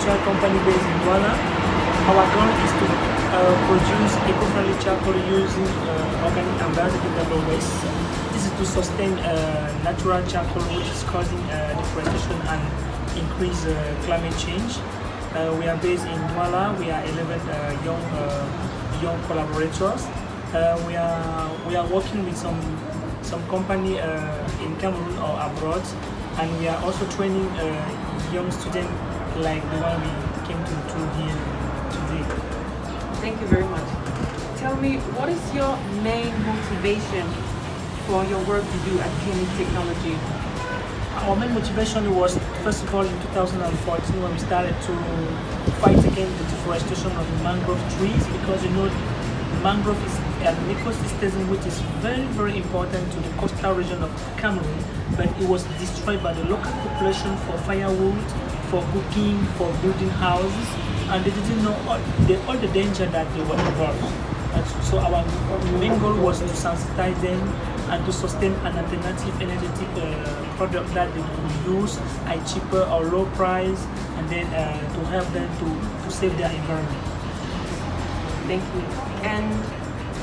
industrial company based in Douala. Our goal is to produce eco-friendly charcoal using organic and biodegradable waste. This is to sustain natural charcoal, which is causing deforestation and increase climate change. We are based in Douala. We are 11 young collaborators. We are working with some company in Cameroon or abroad, and we are also training young students like the one we came to here today. Thank you very much. Tell me, what is your main motivation for your work you do at Kenny Technology? Our main motivation was, first of all, in 2014 when we started to fight against the deforestation of the mangrove trees, because mangrove is an ecosystem which is very, very important to the coastal region of Cameroon, but it was destroyed by the local population for firewood, for cooking, for building houses, and they didn't know all the danger that they were involved. And so our main goal was to sensitize them and to sustain an alternative energetic product that they could use at cheaper or low price, and then to help them to save their environment. Thank you. And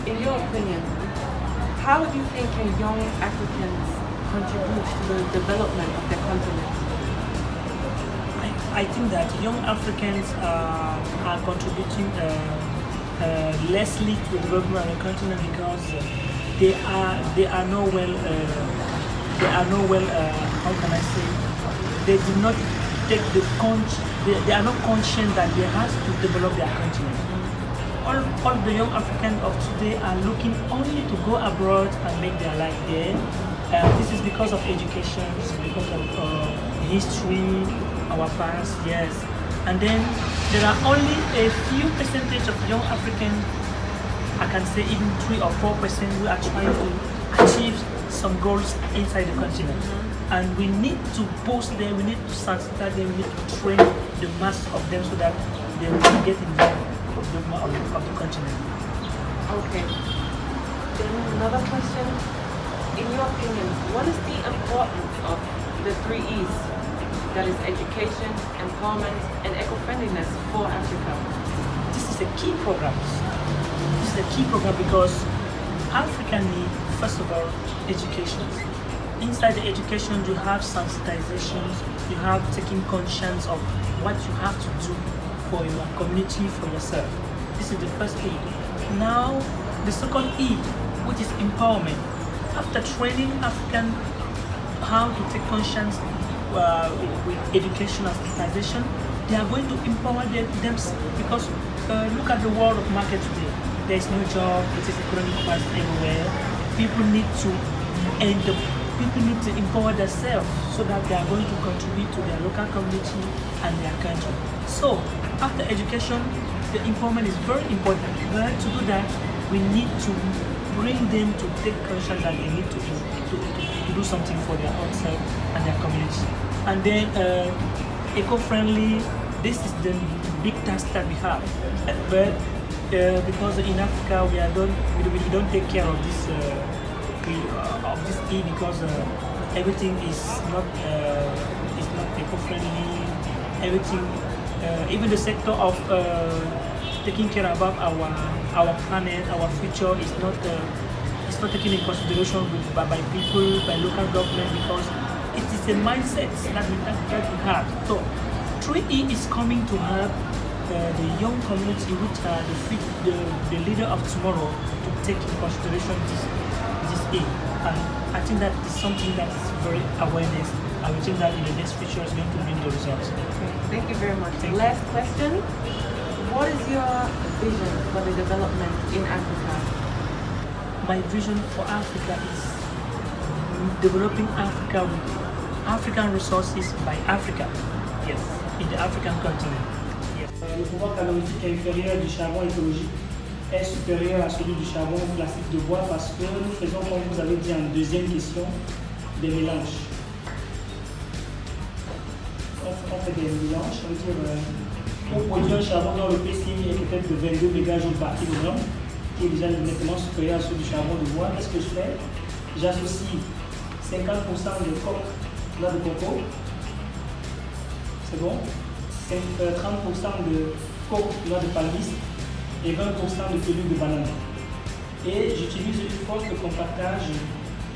in your opinion, how do you think young Africans contribute to the development of their continent? I think that young Africans are contributing lessly to the development of the continent because they are not well how can I say, they do not take they are not conscious that they have to develop their continent. All the young Africans of today are looking only to go abroad and make their life there. This is because of education, this is because of history, our past, yes. And then there are only a few percentage of young Africans, I can say even 3 or 4%, who are trying to achieve some goals inside the continent. And we need to boost them, we need to sensitize them, we need to train the mass of them so that they will get involved with the development of the continent. Okay. Then another question. In your opinion, what is the importance of the 3 E's? That is education, empowerment, and eco-friendliness for Africa. This is a key program. This is a key program because Africa needs, first of all, education. Inside the education, you have sensitizations, you have taking conscience of what you have to do for your community, for yourself. This is the first E. Now, the second E, which is empowerment. After training African how to take conscience with education and sensitization, they are going to empower them because look at the world of market today. There is no job, it is economic crisis everywhere. People need to empower themselves so that they are going to contribute to their local community and their country. So after education, the empowerment is very important. But to do that, we need to bring them to take conscience that they need to do something for their own self and their community. And then eco-friendly, this is the big task that we have. But because in Africa we don't take care of this E because everything is not eco-friendly. Everything, even the sector of taking care about our planet, our future is not taken in consideration by people, by local government, because it is a mindset that we have. So 3E is coming to help the young community, which are the leader of tomorrow, to take in consideration this E. And I think that is something that is very awareness. I would think that in the next future is going to bring the results. Thank you very much. Last question. What is your vision for the development in Africa? My vision for Africa is developing Africa with African resources by Africa. Yes, in the African continent. Yes. Le pouvoir calorifique inférieur du charbon écologique est supérieur à celui du charbon classique de bois parce que nous faisons, comme vous avez dit en deuxième question, des mélanges. On fait des mélanges, ça veut dire pour produire un charbon dont le PCI est peut-être de 22 mégajoules par kilogramme, qui est déjà nettement supérieur à celui du charbon de bois. Qu'est-ce que je fais? J'associe 50% de coque de coco, c'est bon, 30% de coque noix de palmiste et 20% de pelure de banane. Et j'utilise une force de compactage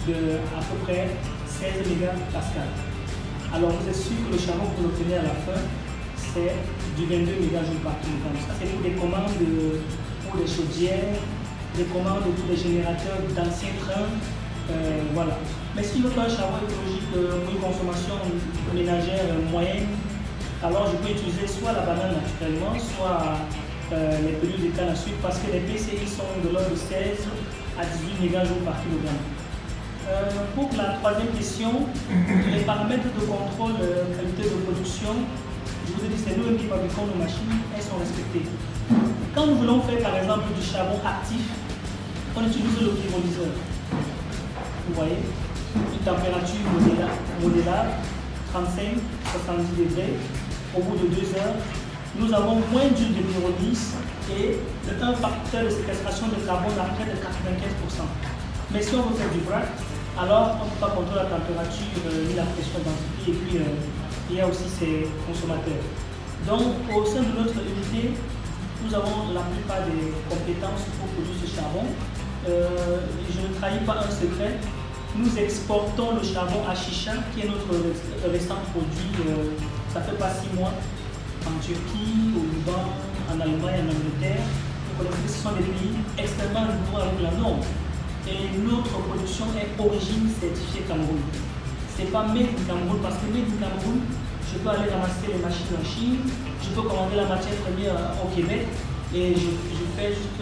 de à peu près 16 mégapascal. Alors vous êtes sûr que le charbon que vous obtenez à la fin, c'est du 22 mégajoules par kilogramme. Ça c'est pour des commandes pour les chaudières, des commandes pour des générateurs d'anciens trains, voilà. Mais si je veux un charbon écologique pour une consommation ménagère moyenne, alors je peux utiliser soit la banane naturellement, soit les pelures de canne à sucre parce que les PCI sont de l'ordre de 16 à 18 mégajoules par kilogramme. Pour la troisième question, les paramètres de contrôle qualité de production, je vous ai dit c'est nous qui fabriquons nos machines, elles sont respectées. Quand nous voulons faire par exemple du charbon actif, on utilise le pyrolysateur. Vous voyez, une température modérable, 35-70 degrés. Au bout de 2 heures, nous avons moins d'huile de pyrolyse et un facteur de séquestration de carbone à près de 95%. Mais si on veut faire du vrac, alors on ne peut pas contrôler la température ni la pression densité et puis il y a aussi ses consommateurs. Donc au sein de notre unité, nous avons la plupart des compétences pour produire ce charbon. Je ne trahis pas un secret, nous exportons le charbon à Chicha qui est notre récent produit, ça fait pas 6 mois, en Turquie, au Liban, en Allemagne, en Angleterre. Vous connaissez que ce sont des pays extrêmement rigoureux avec la norme. Et notre production est origine certifiée Cameroun. Ce n'est pas made in Cameroun parce que made in Cameroun, je peux aller ramasser les machines en Chine, je peux commander la matière première au Québec et je fais juste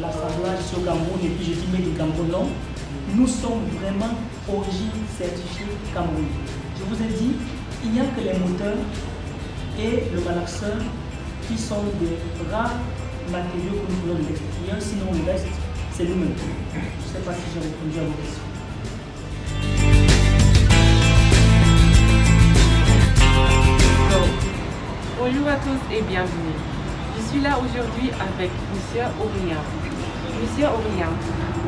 l'assemblage ici au Cameroun et puis je dis made in Cameroun. Non, nous sommes vraiment origine certifiée Cameroun. Je vous ai dit, il n'y a que les moteurs et le malaxeur qui sont des rares matériaux que nous voulons de l'extérieur, sinon le reste, c'est nous-mêmes. Je ne sais pas si j'ai répondu à vos questions. Bonjour à tous et bienvenue. Je suis là aujourd'hui avec Monsieur Aurélien. Monsieur Aurélien,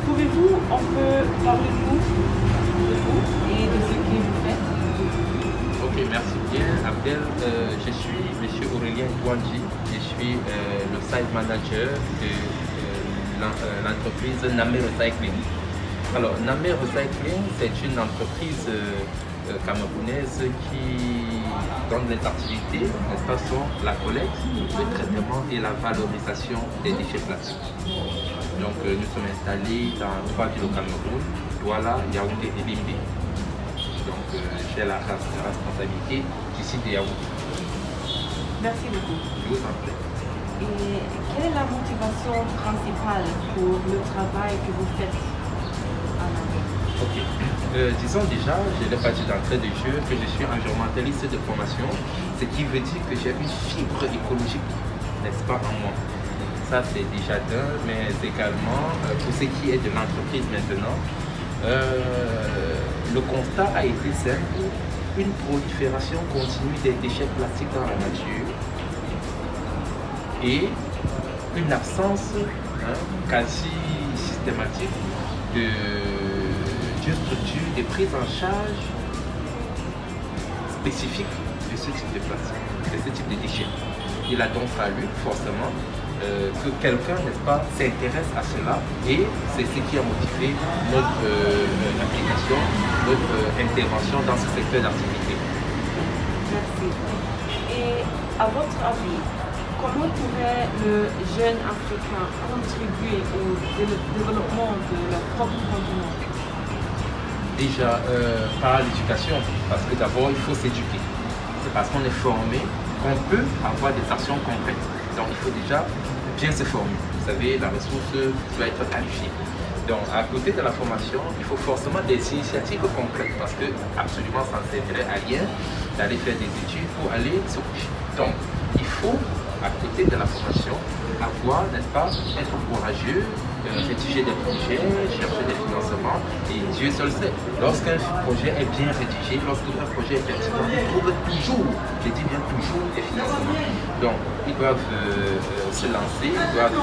pouvez-vous un peu parler de vous et de ce que vous faites? Ok, merci bien. Abdel, je suis Monsieur Aurélien Douanji. Je suis le site manager de l'entreprise Namé Recycling. Alors, Namé Recycling, c'est une entreprise camerounaise qui donne des activités, n'est-ce pas, sont la collecte, le traitement et la valorisation des déchets plastiques. Donc, nous sommes installés dans 3 villes au Cameroun, Douala, Yaoundé et Limbe. Donc, j'ai la responsabilité ici de Yaoundé. Merci beaucoup. Je vous en prie. Et quelle est la motivation principale pour le travail que vous faites à Namé? Ok. Disons déjà, je l'ai pas dit d'entrée de jeu, que je suis environnementaliste de formation, ce qui veut dire que j'ai une fibre écologique, n'est-ce pas, en moi. Ça, c'est déjà d'un, mais également, pour ce qui est de l'entreprise maintenant, le constat a été simple, une prolifération continue des déchets plastiques dans la nature et une absence quasi systématique d'une structure de prise en charge spécifique de ce type de plastique, de ce type de déchets. Il a donc fallu forcément que quelqu'un, n'est-ce pas, s'intéresse à cela et c'est ce qui a motivé notre application, notre intervention dans ce secteur d'activité. Merci. Et à votre avis, comment pourrait le jeune Africain contribuer au développement de leur propre continent? Déjà, par l'éducation, parce que d'abord, il faut s'éduquer. C'est parce qu'on est formé qu'on peut avoir des actions concrètes. Donc, il faut déjà bien se former. Vous savez, la ressource doit être qualifiée. Donc, à côté de la formation, il faut forcément des initiatives concrètes parce que absolument ça ne servirait à rien d'aller faire des études pour aller se coucher. Donc, il faut, à côté de la formation, avoir, n'est-ce pas, être courageux, rédiger des projets, chercher des financements, et Dieu seul sait. Lorsqu'un projet est bien rédigé, lorsqu'un projet est pertinent, ils trouvent toujours, je dis bien toujours, des financements. Donc, ils doivent se lancer, ils doivent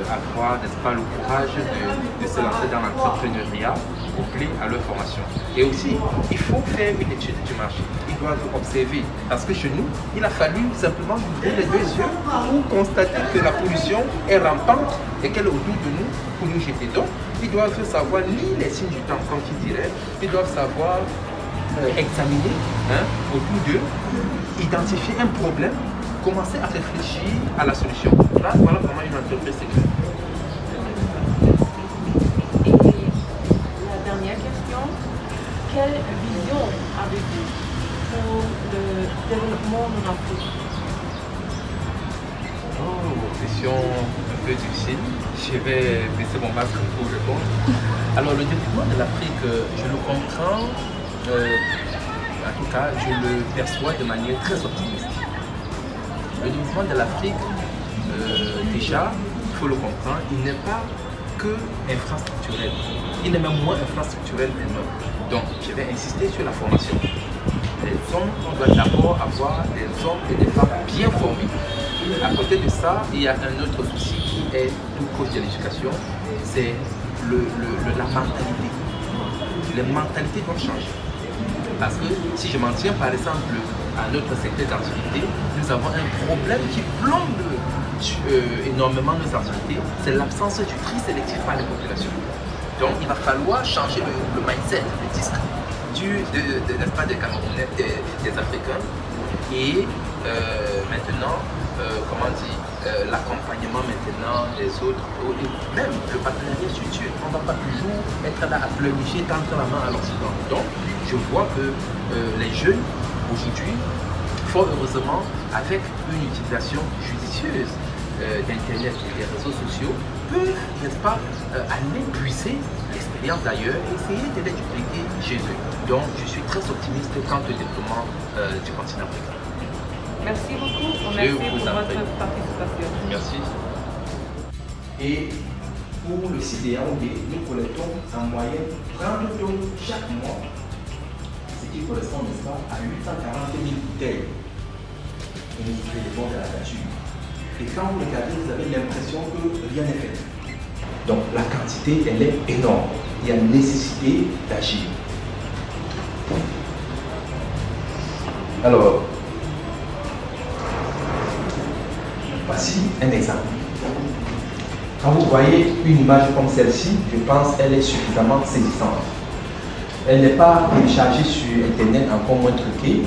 avoir, n'est-ce pas, le courage de se lancer dans l'entrepreneuriat, couplé à leur formation. Et aussi, il faut faire une étude du marché. Il doivent observer. Parce que chez nous, il a fallu simplement ouvrir les deux yeux pour constater que la pollution est rampante et qu'elle est autour de nous pour nous jeter. Donc, ils doivent savoir lire les signes du temps, comme tu dirais. Ils doivent savoir examiner autour d'eux, identifier un problème, commencer à réfléchir à la solution. Là, voilà comment une entreprise s'écrit. Et la dernière question, quelle vision avez-vous pour le développement en Afrique? Oh, question un peu difficile. Je vais baisser mon masque pour répondre. Alors, le développement de l'Afrique, je le comprends, en tout cas, je le perçois de manière très optimiste. Le développement de l'Afrique, déjà, il faut le comprendre, il n'est pas que infrastructurel. Il est même moins infrastructurel que nous. Donc, je vais insister sur la formation. Les hommes, on doit d'abord avoir des hommes et des femmes bien formés. À côté de ça, il y a un autre souci qui est tout proche de l'éducation, c'est la mentalité. Les mentalités doivent changer. Parce que si je m'en tiens par exemple à notre secteur d'activité, nous avons un problème qui plombe énormément nos activités, c'est l'absence du tri sélectif par les populations. Donc il va falloir changer le mindset, le disque n'est-ce pas, des Camerounais, des Africains. Et maintenant, comment dire, l'accompagnement maintenant des autres, et même le partenariat structuré. On ne va pas toujours être là à pleurnicher, tendre la main à l'Occident. Donc, je vois que les jeunes, aujourd'hui, fort heureusement, avec une utilisation judicieuse d'Internet et des réseaux sociaux, peuvent, n'est-ce pas, aller puiser l'expérience d'ailleurs et essayer de les dupliquer chez eux. Donc, je suis très optimiste quant au développement du continent africain. Merci beaucoup. Merci pour votre participation. Merci. Et pour le site de Yaoundé, nous collectons en moyenne 30 tonnes chaque mois, ce qui correspond, n'est-ce pas, à 840 000 bouteilles. Et nous prélevons de la nature. Et quand vous regardez, vous avez l'impression que rien n'est fait. Donc la quantité, elle est énorme. Il y a nécessité d'agir. Alors, voici un exemple. Quand vous voyez une image comme celle-ci, je pense qu'elle est suffisamment saisissante. Elle n'est pas téléchargée sur Internet, encore moins truquée.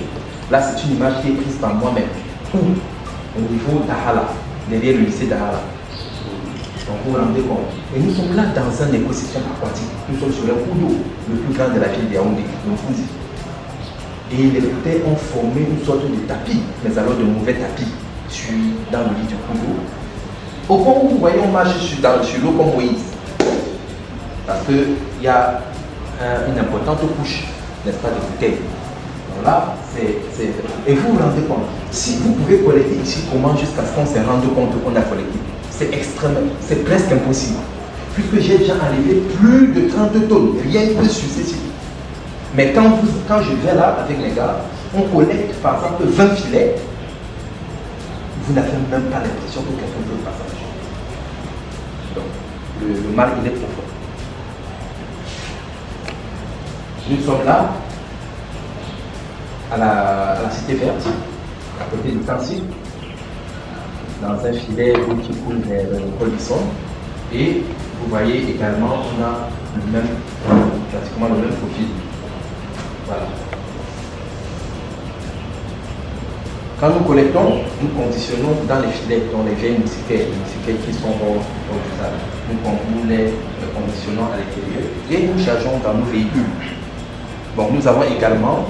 Là, c'est une image qui est prise par moi-même. Au niveau d'Ahala, derrière le lycée d'Ahala. Donc vous vous rendez compte. Et nous sommes là dans un écosystème aquatique. Nous sommes sur le cours d'eau le plus grand de la ville de Yaoundé, le Fouzi. Et les bouteilles ont formé une sorte de tapis, mais alors de mauvais tapis, dans le lit du cours d'eau. Au point où vous voyez, on marche sur l'eau comme Moïse. Parce qu'il y a une importante couche, n'est-ce pas, de bouteilles. Donc là, et vous vous rendez compte, si vous pouvez collecter ici, comment jusqu'à ce qu'on se rende compte qu'on a collecté? C'est extrêmement, c'est presque impossible. Puisque j'ai déjà enlevé plus de 30 tonnes, rien que sur ces sites. Mais quand je viens là avec les gars, on collecte par exemple 20 filets, vous n'avez même pas l'impression que quelqu'un fait le passage. Donc, le mal, il est profond. Nous sommes là, à la cité verte, à côté du Tansi, dans un filet d'eau qui coule vers l'école du son. Et vous voyez également, on a pratiquement le même profil. Voilà. Quand nous collectons, nous conditionnons dans les filets, dans les vieilles moustiquaires qui sont hors d'usage. Nous les conditionnons à l'intérieur et nous chargeons dans nos véhicules. Bon, nous avons également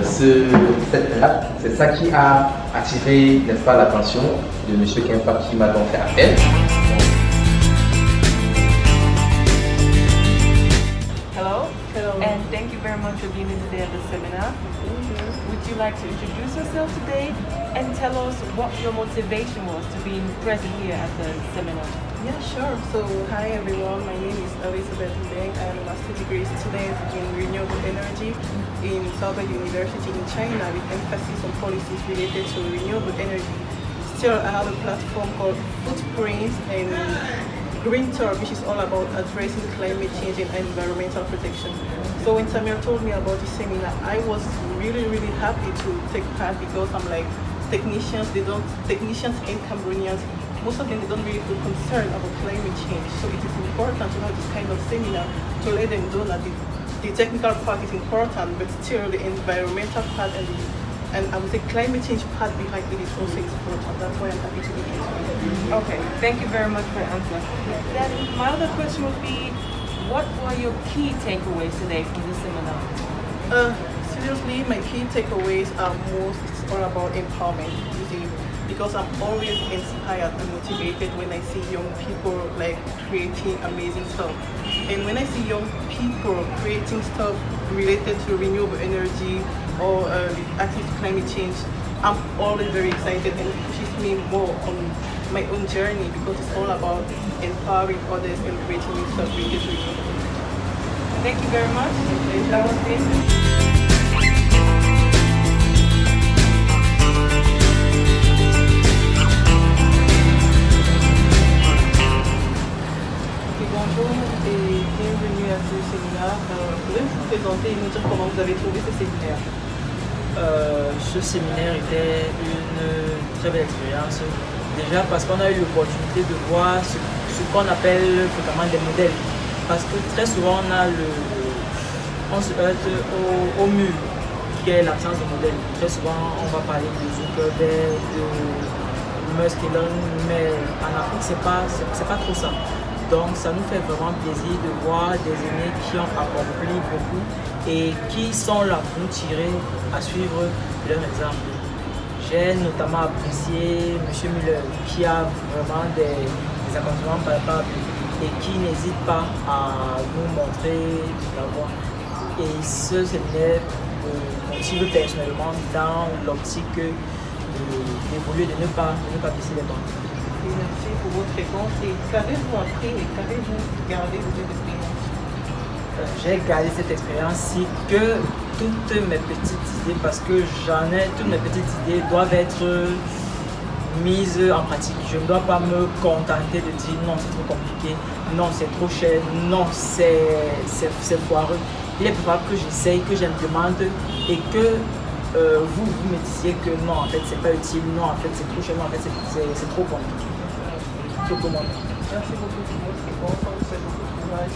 cette latte, c'est ça qui a attiré, n'est-ce pas, l'attention de M. Kempa qui m'a donc fait appel. Hello. And thank you very much for being here today at the seminar. Would you like to introduce yourself today and tell us what your motivation was to being present here at the seminar? Yeah, sure. So, hi everyone. My name is Elizabeth Mbeng. I am a master's degree student in renewable energy in Sorbonne University in China with emphasis on policies related to renewable energy. Still, I have a platform called Footprints, and Green Talk, which is all about addressing climate change and environmental protection. So when Samir told me about the seminar, I was really happy to take part because I'm like, technicians and Cameroonians, most of them, they don't really feel concerned about climate change. So it is important to have this kind of seminar to let them know that the technical part is important, but still the environmental part and I would say climate change part behind it is also important. That's why I'm happy to be here today. Okay, thank you very much for the answer. Then my other question would be, what were your key takeaways today from this seminar? Seriously, my key takeaways are it's all about empowerment. You see, because I'm always inspired and motivated when I see young people like creating amazing stuff. And when I see young people creating stuff related to renewable energy or access to climate change, I'm always very excited and it pushes me more on my own journey because it's all about empowering others and creating new stuff related to renewable energy. Thank you very much. That was it. Bonjour et bienvenue à ce séminaire. Pouvez-vous vous présenter et nous dire comment vous avez trouvé ce séminaire? Ce séminaire était une très belle expérience. Déjà parce qu'on a eu l'opportunité de voir ce qu'on appelle fréquemment des modèles. Parce que très souvent on se heurte au mur qui est l'absence de modèle. Très souvent on va parler de Zuckerberg, de Musk, mais en Afrique c'est pas trop ça. Donc ça nous fait vraiment plaisir de voir des aînés qui ont accompli beaucoup et qui sont là pour nous tirer à suivre leur exemple. J'ai notamment apprécié M. Müller qui a vraiment des accomplissements palpables et qui n'hésite pas à nous montrer la voie. Et ce séminaire me motive personnellement dans l'optique d'évoluer, de ne pas baisser les bras. Merci pour votre réponse. Et qu'avez-vous appris et qu'avez-vous gardé de cette expérience? J'ai gardé cette expérience-ci que toutes mes petites idées, parce que toutes mes petites idées doivent être mises en pratique. Je ne dois pas me contenter de dire non, c'est trop compliqué, non, c'est trop cher, non, c'est foireux. Il est probable que j'essaye, que j'implémente et que vous me disiez que non, en fait, c'est pas utile, non, en fait, c'est trop cher, non, en fait, c'est trop compliqué. Tout le monde. Merci beaucoup pour votre réponse. On vous souhaite beaucoup de courage.